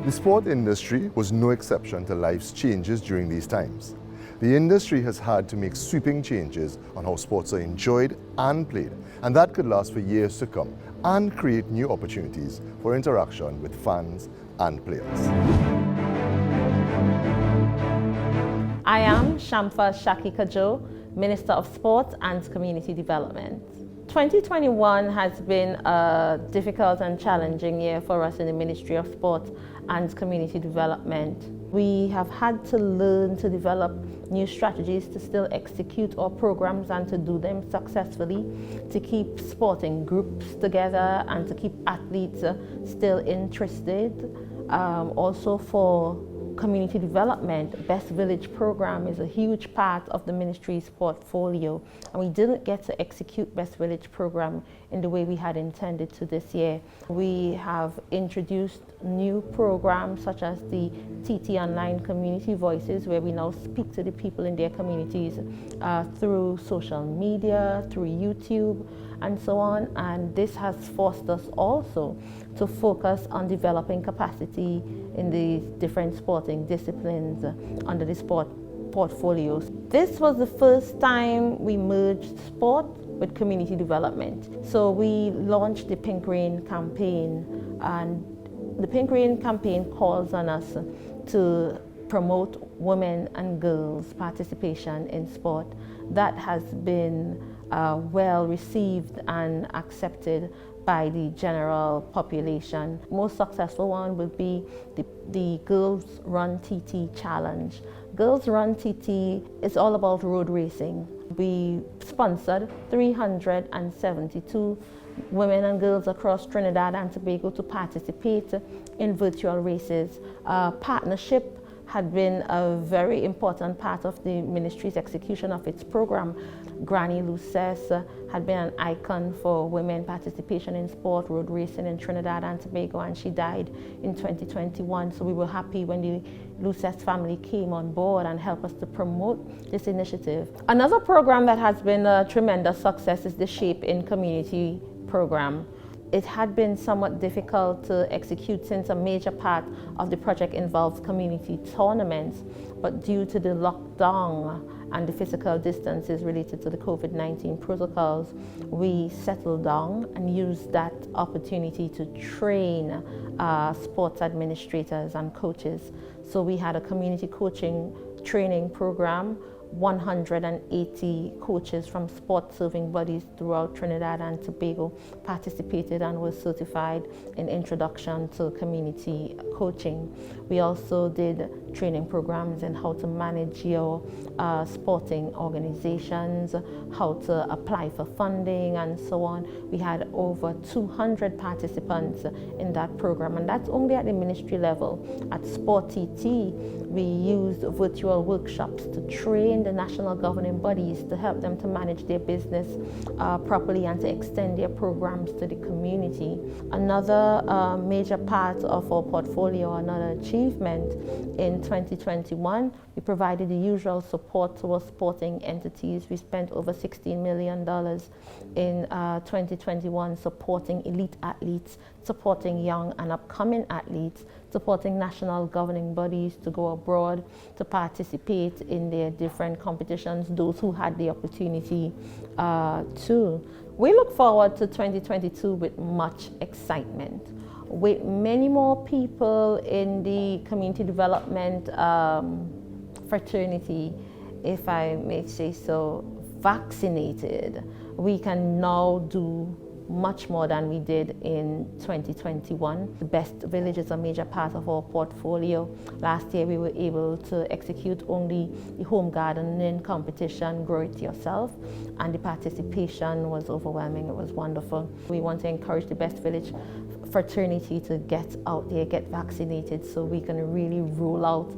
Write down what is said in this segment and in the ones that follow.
The sport industry was no exception to life's changes during these times. The industry has had to make sweeping changes on how sports are enjoyed and played, and that could last for years to come and create new opportunities for interaction with fans and players. I am Shamfa Shaki Kajo, Minister of Sport and Community Development. 2021 has been a difficult and challenging year for us in the Ministry of Sport and Community Development. We have had to learn to develop new strategies to still execute our programs and to do them successfully, to keep sporting groups together and to keep athletes still interested. Also for community development, Best Village program is a huge part of the ministry's portfolio, and we didn't get to execute Best Village program in the way we had intended to this year. We have introduced new programs such as the TT Online Community Voices, where we now speak to the people in their communities through social media, through YouTube, and so on. And this has forced us also to focus on developing capacity in the different sporting disciplines under the sport portfolios. This was the first time we merged sport with community development. So we launched the Pink Rain campaign, and the Pink Rain campaign calls on us to promote women and girls' participation in sport. That has been well received and accepted by the general population. Most successful one will be the Girls Run TT Challenge. Girls Run TT is all about road racing. We sponsored 372 women and girls across Trinidad and Tobago to participate in virtual races. Partnership had been a very important part of the ministry's execution of its program. Granny Luces had been an icon for women participation in sport, road racing in Trinidad and Tobago, and she died in 2021. So we were happy when the Luces family came on board and helped us to promote this initiative. Another program that has been a tremendous success is the Shape in Community program. It had been somewhat difficult to execute since a major part of the project involves community tournaments, but due to the lockdown and the physical distances related to the COVID-19 protocols, we settled down and used that opportunity to train sports administrators and coaches. So we had a community coaching training program. 180 coaches from sport serving bodies throughout Trinidad and Tobago participated and were certified in introduction to community coaching. We also did training programs in how to manage your sporting organizations, how to apply for funding, and so on. We had over 200 participants in that program, and that's only at the ministry level. At Sport TT, we used virtual workshops to train the national governing bodies to help them to manage their business properly and to extend their programs to the community. Another major part of our portfolio, another achievement in 2021, we provided the usual support to our sporting entities. We spent over $16 million in 2021 supporting elite athletes, supporting young and upcoming athletes, supporting national governing bodies to go abroad to participate in their different competitions, those who had the opportunity to. We look forward to 2022 with much excitement, with many more people in the community development fraternity, if I may say so, vaccinated. We can now do much more than we did in 2021. The Best Village is a major part of our portfolio. Last year we were able to execute only the home gardening competition, Grow It Yourself, and the participation was overwhelming. It was wonderful. We want to encourage the Best Village fraternity to get out there, get vaccinated, so we can really roll out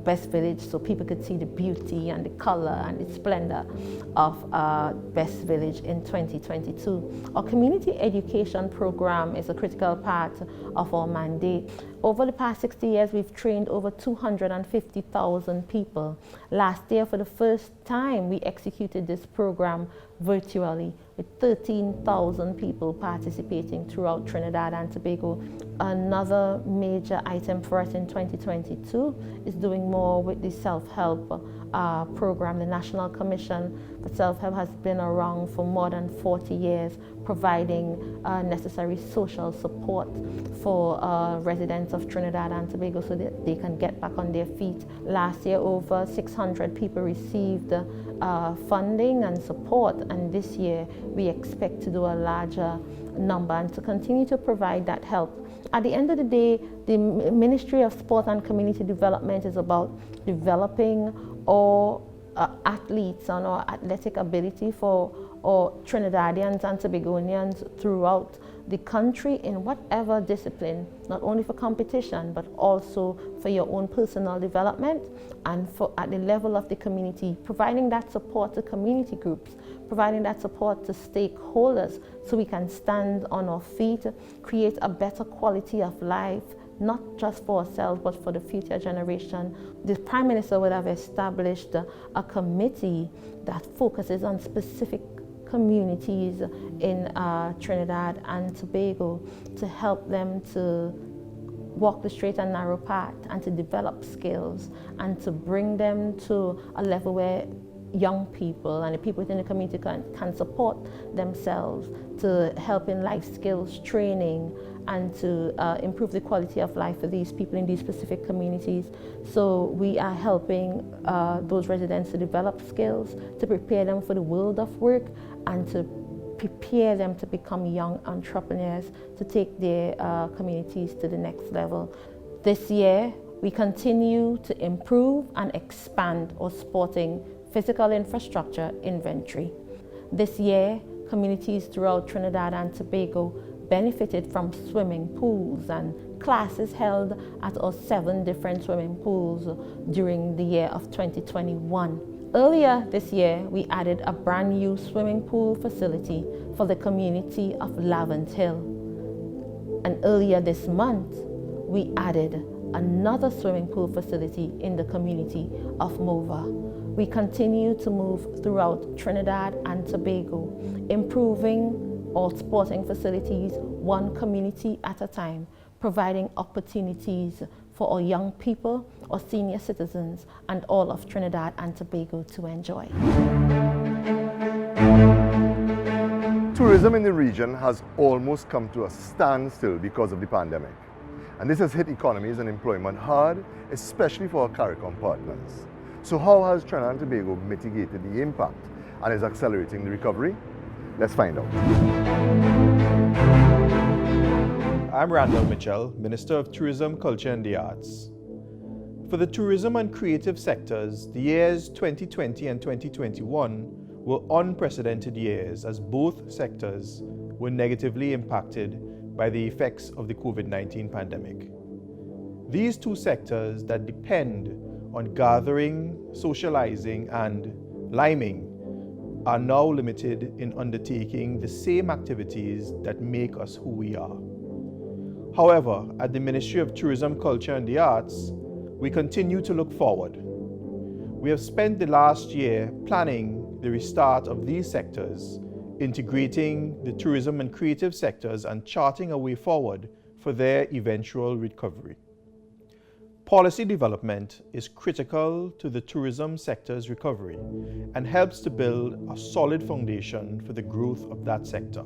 Best Village so people could see the beauty and the color and the splendor of Best Village in 2022. Our community education program is a critical part of our mandate. Over the past 60 years, we've trained over 250,000 people. Last year, for the first time, we executed this program virtually with 13,000 people participating throughout Trinidad and Tobago. Another major item for us in 2022 is doing more with the self-help program. The National Commission for Self-Help has been around for more than 40 years, providing necessary social support for residents of Trinidad and Tobago so that they can get back on their feet. Last year, over 600 people received funding and support, and this year we expect to do a larger number and to continue to provide that help. At the end of the day, the Ministry of Sport and Community Development is about developing our athletes and our athletic ability for our Trinidadians and Tobagonians throughout the country in whatever discipline, not only for competition, but also for your own personal development and for at the level of the community, providing that support to community groups, providing that support to stakeholders so we can stand on our feet, create a better quality of life, not just for ourselves, but for the future generation. The Prime Minister would have established a committee that focuses on specific communities in Trinidad and Tobago to help them to walk the straight and narrow path and to develop skills and to bring them to a level where young people and the people within the community can support themselves, to help in life skills training and to improve the quality of life for these people in these specific communities. So we are helping those residents to develop skills, to prepare them for the world of work, and to prepare them to become young entrepreneurs to take their communities to the next level. This year, we continue to improve and expand our sporting physical infrastructure inventory. This year, communities throughout Trinidad and Tobago benefited from swimming pools and classes held at our 7 different swimming pools during the year of 2021. Earlier this year, we added a brand new swimming pool facility for the community of Lavant Hill. And earlier this month, we added another swimming pool facility in the community of Mova. We continue to move throughout Trinidad and Tobago, improving our sporting facilities one community at a time, providing opportunities for our young people, our senior citizens, and all of Trinidad and Tobago to enjoy. Tourism in the region has almost come to a standstill because of the pandemic. And this has hit economies and employment hard, especially for our CARICOM partners. So how has Trinidad and Tobago mitigated the impact and is accelerating the recovery? Let's find out. I'm Randall Mitchell, Minister of Tourism, Culture and the Arts. For the tourism and creative sectors, the years 2020 and 2021 were unprecedented years as both sectors were negatively impacted by the effects of the COVID-19 pandemic. These two sectors that depend on gathering, socializing, and liming are now limited in undertaking the same activities that make us who we are. However, at the Ministry of Tourism, Culture and the Arts, we continue to look forward. We have spent the last year planning the restart of these sectors, integrating the tourism and creative sectors and charting a way forward for their eventual recovery. Policy development is critical to the tourism sector's recovery and helps to build a solid foundation for the growth of that sector.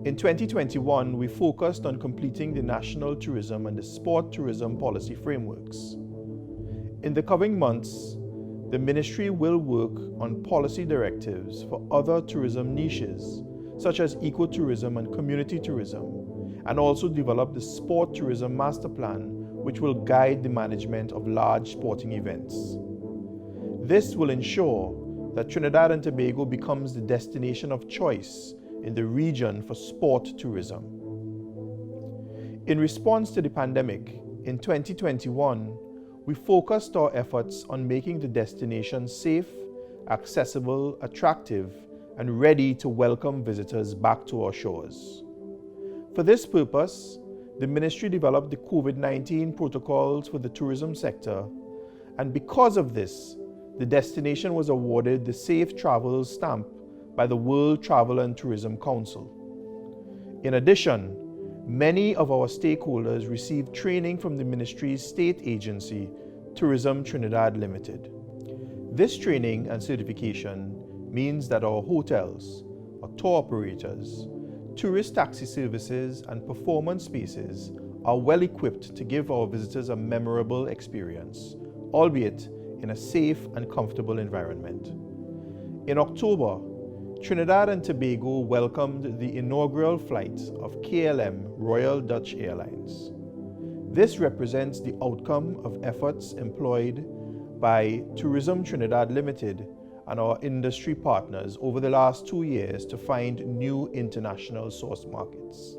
In 2021, we focused on completing the national tourism and the sport tourism policy frameworks. In the coming months, the Ministry will work on policy directives for other tourism niches, such as ecotourism and community tourism, and also develop the Sport Tourism Master Plan, which will guide the management of large sporting events. This will ensure that Trinidad and Tobago becomes the destination of choice in the region for sport tourism. In response to the pandemic, in 2021, we focused our efforts on making the destination safe, accessible, attractive, and ready to welcome visitors back to our shores. For this purpose, the ministry developed the COVID-19 protocols for the tourism sector, and because of this, the destination was awarded the Safe Travels stamp by the World Travel and Tourism Council. In addition, many of our stakeholders received training from the ministry's state agency, Tourism Trinidad Limited. This training and certification means that our hotels, our tour operators, tourist taxi services, and performance spaces are well equipped to give our visitors a memorable experience, albeit in a safe and comfortable environment. In October, Trinidad and Tobago welcomed the inaugural flight of KLM Royal Dutch Airlines. This represents the outcome of efforts employed by Tourism Trinidad Limited and our industry partners over the last 2 years to find new international source markets.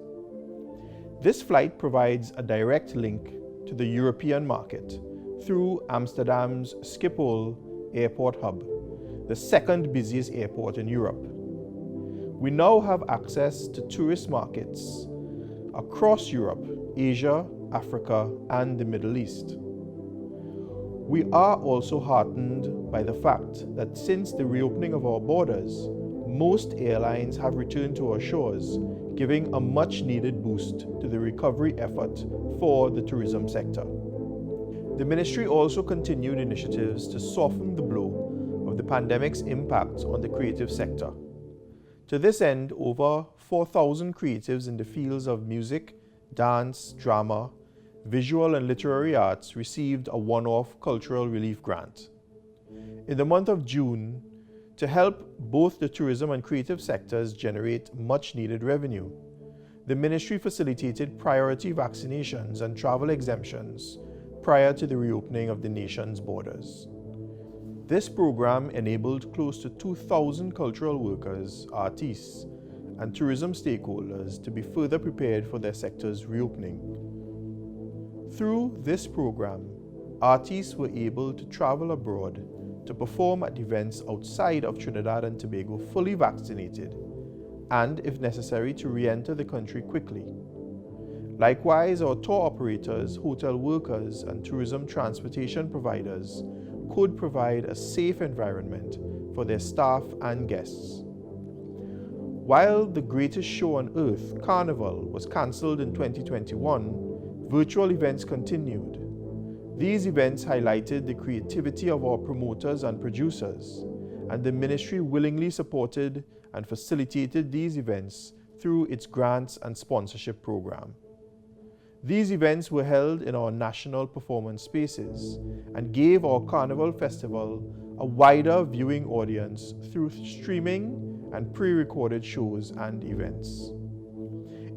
This flight provides a direct link to the European market through Amsterdam's Schiphol Airport Hub, the second busiest airport in Europe. We now have access to tourist markets across Europe, Asia, Africa, and the Middle East. We are also heartened by the fact that since the reopening of our borders, most airlines have returned to our shores, giving a much-needed boost to the recovery effort for the tourism sector. The ministry also continued initiatives to soften the blow of the pandemic's impact on the creative sector. To this end, over 4,000 creatives in the fields of music, dance, drama, visual and literary arts received a one-off cultural relief grant. In the month of June, to help both the tourism and creative sectors generate much-needed revenue, the ministry facilitated priority vaccinations and travel exemptions prior to the reopening of the nation's borders. This program enabled close to 2,000 cultural workers, artists, and tourism stakeholders to be further prepared for their sector's reopening. Through this program, artists were able to travel abroad to perform at events outside of Trinidad and Tobago fully vaccinated and, if necessary, to re-enter the country quickly. Likewise, our tour operators, hotel workers, and tourism transportation providers could provide a safe environment for their staff and guests. While the greatest show on earth, Carnival, was cancelled in 2021, virtual events continued. These events highlighted the creativity of our promoters and producers, and the ministry willingly supported and facilitated these events through its grants and sponsorship program. These events were held in our national performance spaces and gave our Carnival Festival a wider viewing audience through streaming and pre-recorded shows and events.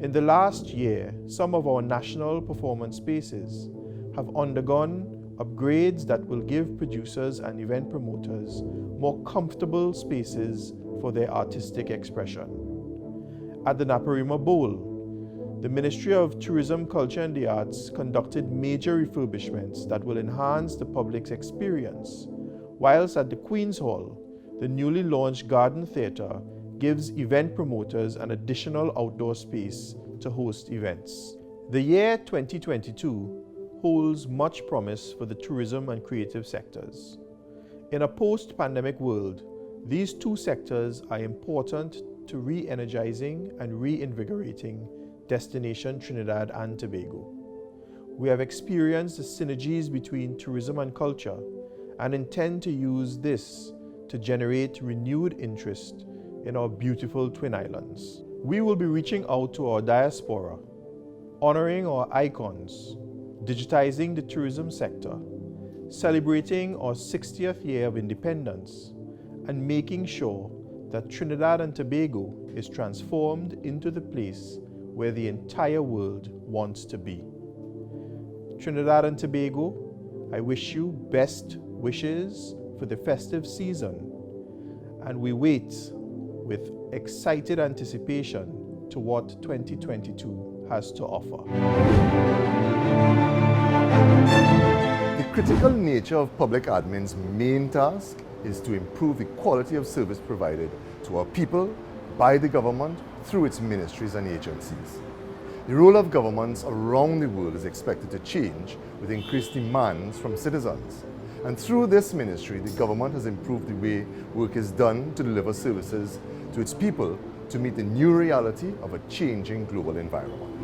In the last year, some of our national performance spaces have undergone upgrades that will give producers and event promoters more comfortable spaces for their artistic expression. At the Naparima Bowl, the Ministry of Tourism, Culture and the Arts conducted major refurbishments that will enhance the public's experience, whilst at the Queen's Hall, the newly launched Garden Theatre gives event promoters an additional outdoor space to host events. The year 2022 holds much promise for the tourism and creative sectors. In a post-pandemic world, these two sectors are important to re-energizing and reinvigorating destination Trinidad and Tobago. We have experienced the synergies between tourism and culture and intend to use this to generate renewed interest in our beautiful Twin Islands. We will be reaching out to our diaspora, honoring our icons, digitizing the tourism sector, celebrating our 60th year of independence, and making sure that Trinidad and Tobago is transformed into the place where the entire world wants to be. Trinidad and Tobago, I wish you best wishes for the festive season, and we wait with excited anticipation to what 2022 has to offer. The critical nature of public admin's main task is to improve the quality of service provided to our people by the government through its ministries and agencies. The role of governments around the world is expected to change with increased demands from citizens. And through this ministry, the government has improved the way work is done to deliver services to its people to meet the new reality of a changing global environment.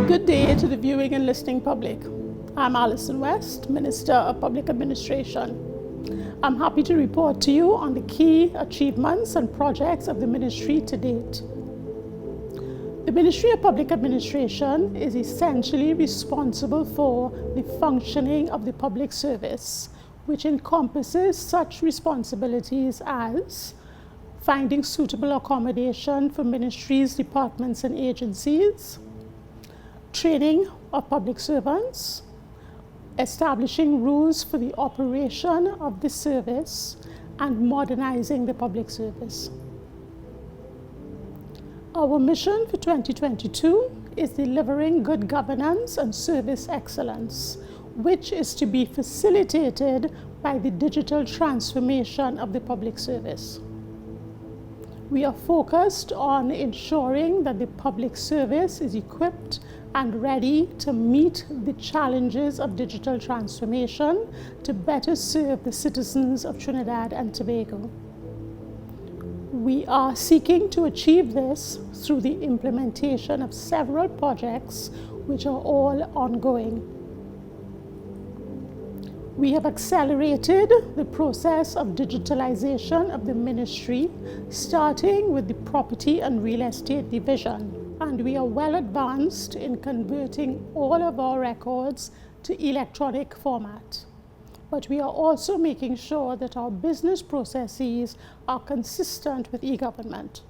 Good day to the viewing and listening public. I'm Alison West, Minister of Public Administration. I'm happy to report to you on the key achievements and projects of the ministry to date. The Ministry of Public Administration is essentially responsible for the functioning of the public service, which encompasses such responsibilities as finding suitable accommodation for ministries, departments, and agencies, training of public servants, establishing rules for the operation of the service, and modernizing the public service. Our mission for 2022 is delivering good governance and service excellence, which is to be facilitated by the digital transformation of the public service. We are focused on ensuring that the public service is equipped and ready to meet the challenges of digital transformation to better serve the citizens of Trinidad and Tobago. We are seeking to achieve this through the implementation of several projects which are all ongoing. We have accelerated the process of digitalization of the ministry, starting with the Property and Real Estate Division. And we are well advanced in converting all of our records to electronic format. But we are also making sure that our business processes are consistent with e-government.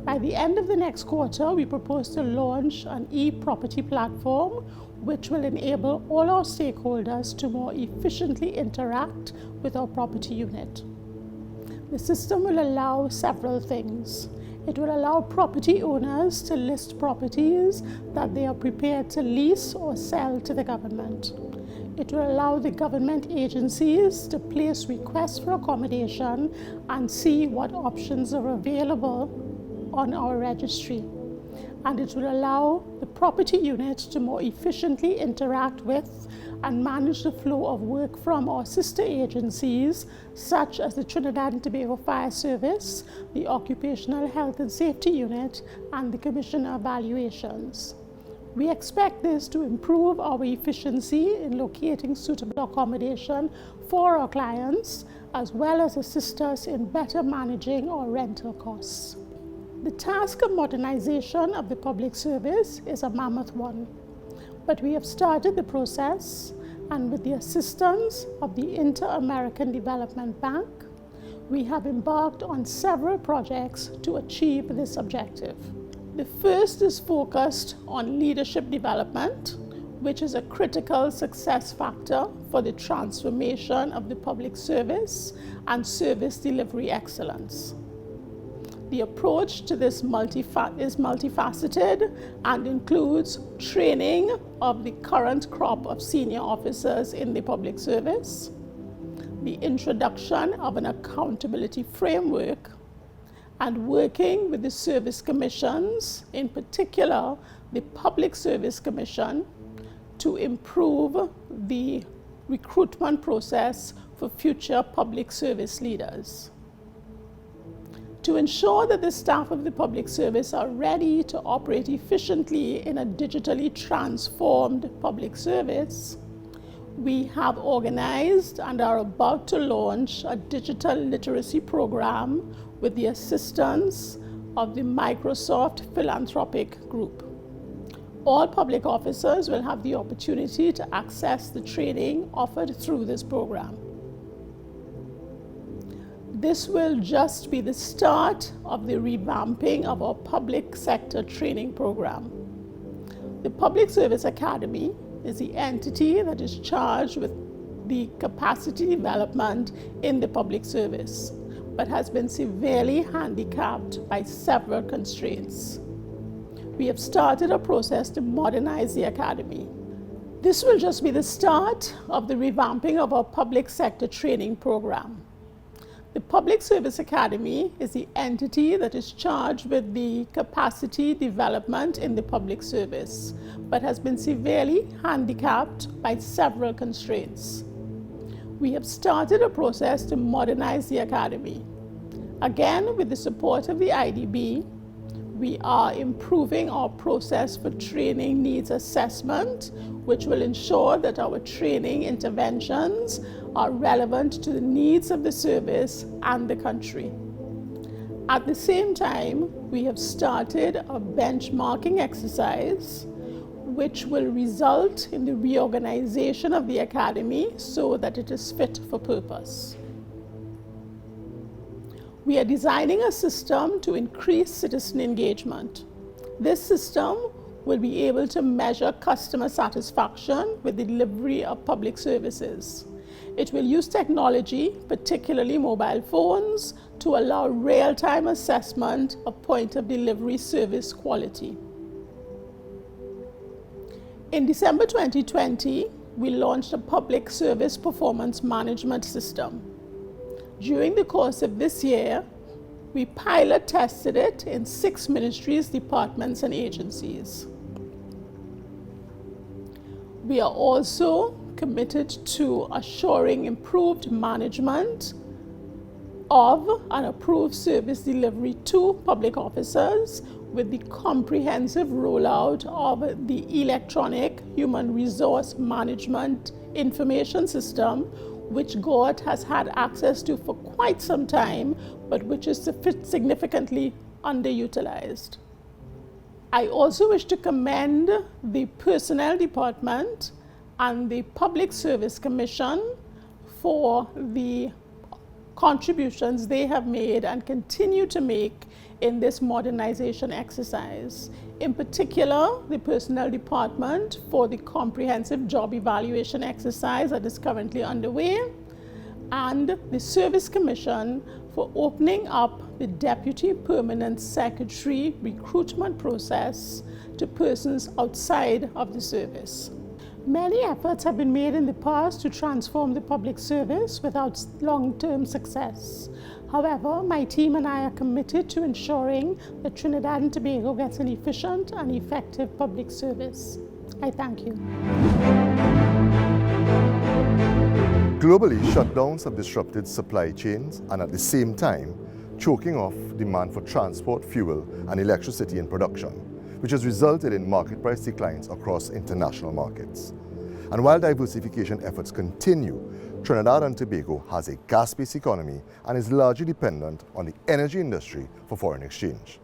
By the end of the next quarter, we propose to launch an e-property platform which will enable all our stakeholders to more efficiently interact with our property unit. The system will allow several things. It will allow property owners to list properties that they are prepared to lease or sell to the government. It will allow the government agencies to place requests for accommodation and see what options are available on our registry. And it will allow the property unit to more efficiently interact with and manage the flow of work from our sister agencies, such as the Trinidad and Tobago Fire Service, the Occupational Health and Safety Unit, and the Commissioner Evaluations. We expect this to improve our efficiency in locating suitable accommodation for our clients, as well as assist us in better managing our rental costs. The task of modernization of the public service is a mammoth one, but we have started the process, and with the assistance of the Inter-American Development Bank, we have embarked on several projects to achieve this objective. The first is focused on leadership development, which is a critical success factor for the transformation of the public service and service delivery excellence. The approach to this is multifaceted and includes training of the current crop of senior officers in the public service, the introduction of an accountability framework, and working with the service commissions, in particular the Public Service Commission, to improve the recruitment process for future public service leaders. To ensure that the staff of the public service are ready to operate efficiently in a digitally transformed public service, we have organized and are about to launch a digital literacy program with the assistance of the Microsoft Philanthropic Group. All public officers will have the opportunity to access the training offered through this program. This will just be the start of the revamping of our public sector training program. The Public Service Academy is the entity that is charged with the capacity development in the public service, but has been severely handicapped by several constraints. We have started a process to modernize the academy. This will just be the start of the revamping of our public sector training program. The Public Service Academy is the entity that is charged with the capacity development in the public service, but has been severely handicapped by several constraints. We have started a process to modernize the Academy. Again, with the support of the IDB, we are improving our process for training needs assessment, which will ensure that our training interventions are relevant to the needs of the service and the country. At the same time, we have started a benchmarking exercise which will result in the reorganization of the Academy so that it is fit for purpose. We are designing a system to increase citizen engagement. This system will be able to measure customer satisfaction with the delivery of public services. It will use technology, particularly mobile phones, to allow real-time assessment of point of delivery service quality. In December 2020, we launched a public service performance management system. During the course of this year, we pilot tested it in 6 ministries, departments, and agencies. We are also committed to assuring improved management of and approved service delivery to public officers with the comprehensive rollout of the electronic human resource management information system, which GOAT has had access to for quite some time, but which is significantly underutilized. I also wish to commend the Personnel Department and the Public Service Commission for the contributions they have made and continue to make in this modernization exercise. In particular, the Personnel Department for the comprehensive job evaluation exercise that is currently underway, and the Service Commission for opening up the Deputy Permanent Secretary recruitment process to persons outside of the service. Many efforts have been made in the past to transform the public service without long-term success. However, my team and I are committed to ensuring that Trinidad and Tobago gets an efficient and effective public service. I thank you. Globally, shutdowns have disrupted supply chains and at the same time, choking off demand for transport, fuel, and electricity in production, which has resulted in market price declines across international markets. And while diversification efforts continue, Trinidad and Tobago has a gas-based economy and is largely dependent on the energy industry for foreign exchange.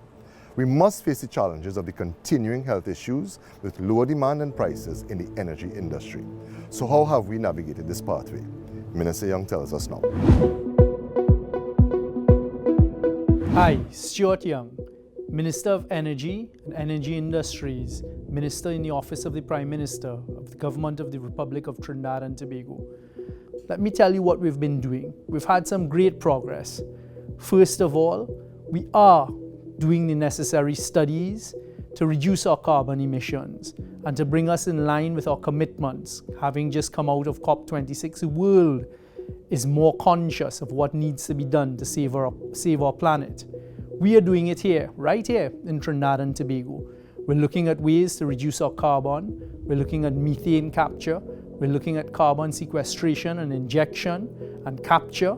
We must face the challenges of the continuing health issues with lower demand and prices in the energy industry. So how have we navigated this pathway? Minister Young tells us now. Hi, Stuart Young, Minister of Energy and Energy Industries, Minister in the Office of the Prime Minister of the Government of the Republic of Trinidad and Tobago. Let me tell you what we've been doing. We've had some great progress. First of all, we are doing the necessary studies to reduce our carbon emissions and to bring us in line with our commitments. Having just come out of COP26, the world is more conscious of what needs to be done to save our planet. We are doing it here, right here in Trinidad and Tobago. We're looking at ways to reduce our carbon. We're looking at methane capture. We're looking at carbon sequestration and injection and capture,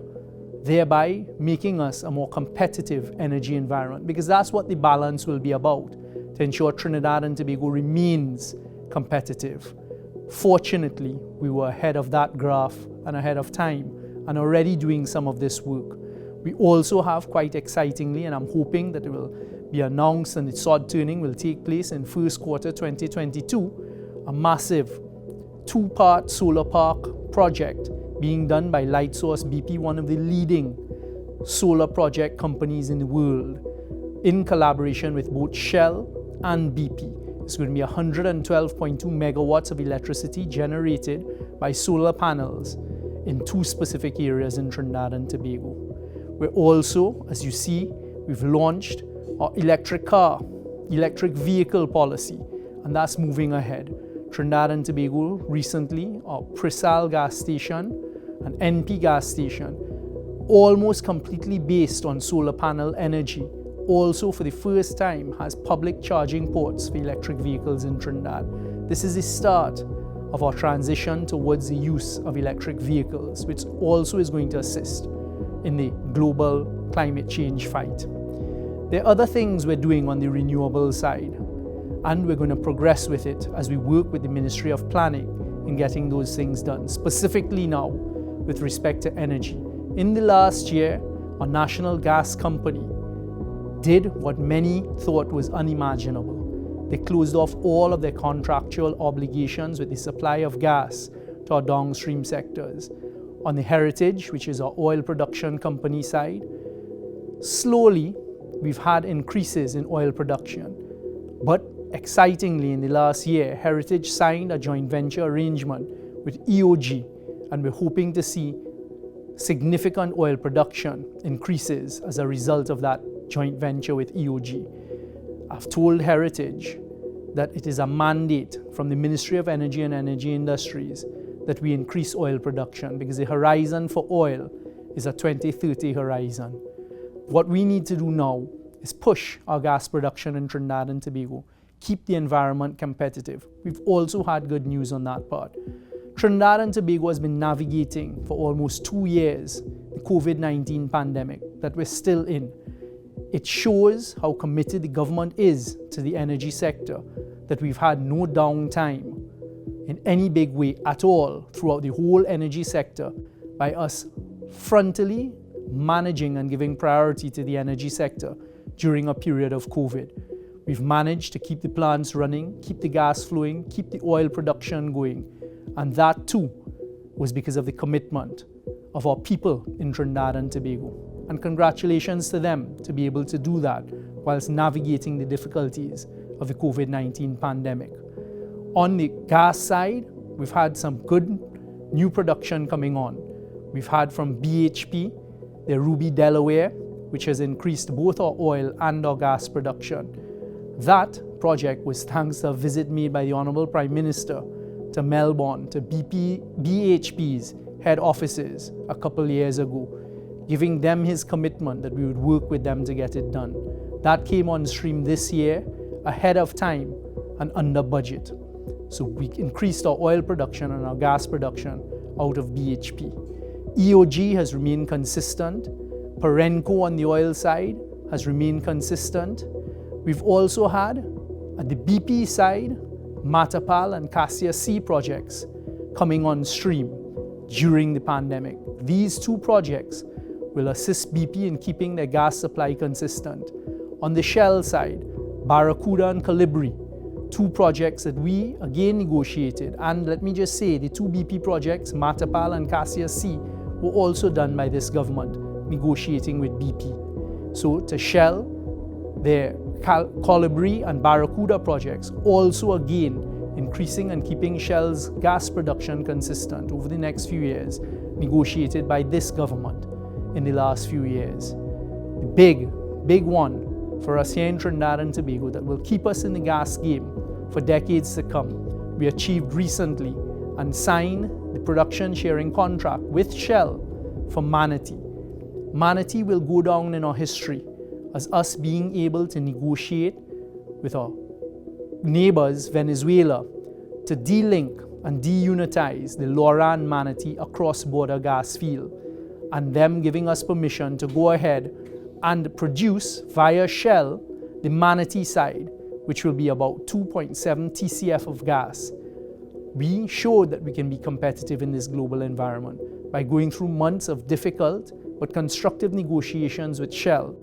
thereby making us a more competitive energy environment, because that's what the balance will be about, to ensure Trinidad and Tobago remains competitive. Fortunately, we were ahead of that graph and ahead of time and already doing some of this work. We also have, quite excitingly, and I'm hoping that it will be announced and the sod turning will take place in first quarter 2022, a massive 2-part solar park project being done by Lightsource BP, one of the leading solar project companies in the world, in collaboration with both Shell and BP. It's going to be 112.2 megawatts of electricity generated by solar panels in 2 specific areas in Trinidad and Tobago. We're also, as you see, we've launched our electric vehicle policy, and that's moving ahead. Trinidad and Tobago recently, our Prisal gas station and NP gas station, almost completely based on solar panel energy, also for the first time has public charging ports for electric vehicles in Trinidad. This is the start of our transition towards the use of electric vehicles, which also is going to assist in the global climate change fight. There are other things we're doing on the renewable side, and we're going to progress with it as we work with the Ministry of Planning in getting those things done, specifically now with respect to energy. In the last year, our national gas company did what many thought was unimaginable. They closed off all of their contractual obligations with the supply of gas to our downstream sectors. On the Heritage, which is our oil production company side, slowly we've had increases in oil production. But excitingly, in the last year, Heritage signed a joint venture arrangement with EOG, and we're hoping to see significant oil production increases as a result of that joint venture with EOG. I've told Heritage that it is a mandate from the Ministry of Energy and Energy Industries that we increase oil production, because the horizon for oil is a 2030 horizon. What we need to do now is push our gas production in Trinidad and Tobago, keep the environment competitive. We've also had good news on that part. Trinidad and Tobago has been navigating for almost 2 years the COVID-19 pandemic that we're still in. It shows how committed the government is to the energy sector, that we've had no downtime in any big way at all throughout the whole energy sector by us frontally managing and giving priority to the energy sector during a period of COVID. We've managed to keep the plants running, keep the gas flowing, keep the oil production going. And that too was because of the commitment of our people in Trinidad and Tobago. And congratulations to them to be able to do that whilst navigating the difficulties of the COVID-19 pandemic. On the gas side, we've had some good new production coming on. We've had from BHP, the Ruby Delaware, which has increased both our oil and our gas production. That project was thanks to a visit made by the Honourable Prime Minister to Melbourne, to BHP's head offices a couple of years ago, giving them his commitment that we would work with them to get it done. That came on stream this year, ahead of time and under budget. So we increased our oil production and our gas production out of BHP. EOG has remained consistent. Perenco on the oil side has remained consistent. We've also had, at the BP side, Matapal and Cassia C projects coming on stream during the pandemic. These two projects will assist BP in keeping their gas supply consistent. On the Shell side, Barracuda and Colibri, two projects that we again negotiated. And let me just say, the two BP projects, Matapal and Cassia C, were also done by this government, negotiating with BP. So to Shell, their Colibri and Barracuda projects also again increasing and keeping Shell's gas production consistent over the next few years, negotiated by this government in the last few years. The big one for us here in Trinidad and Tobago that will keep us in the gas game for decades to come. We achieved recently and signed the production sharing contract with Shell for Manatee. Manatee will go down in our history as us being able to negotiate with our neighbors, Venezuela, to de-link and deunitize the Laura and Manatee across-border gas field, and them giving us permission to go ahead and produce via Shell the Manatee side, which will be about 2.7 TCF of gas. We showed that we can be competitive in this global environment by going through months of difficult but constructive negotiations with Shell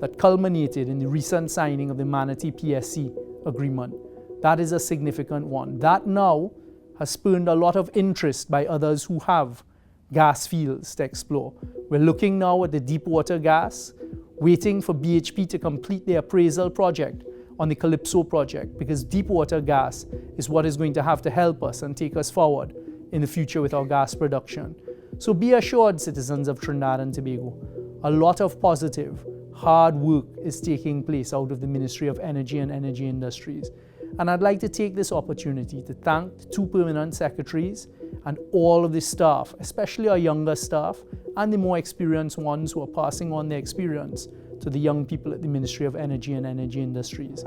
that culminated in the recent signing of the Manatee PSC agreement. That is a significant one. That now has spurned a lot of interest by others who have gas fields to explore. We're looking now at the deep water gas, waiting for BHP to complete their appraisal project on the Calypso project, because deep water gas is what is going to have to help us and take us forward in the future with our gas production. So be assured, citizens of Trinidad and Tobago, a lot of positive, hard work is taking place out of the Ministry of Energy and Energy Industries. And I'd like to take this opportunity to thank the 2 permanent secretaries and all of the staff, especially our younger staff and the more experienced ones who are passing on their experience to the young people at the Ministry of Energy and Energy Industries.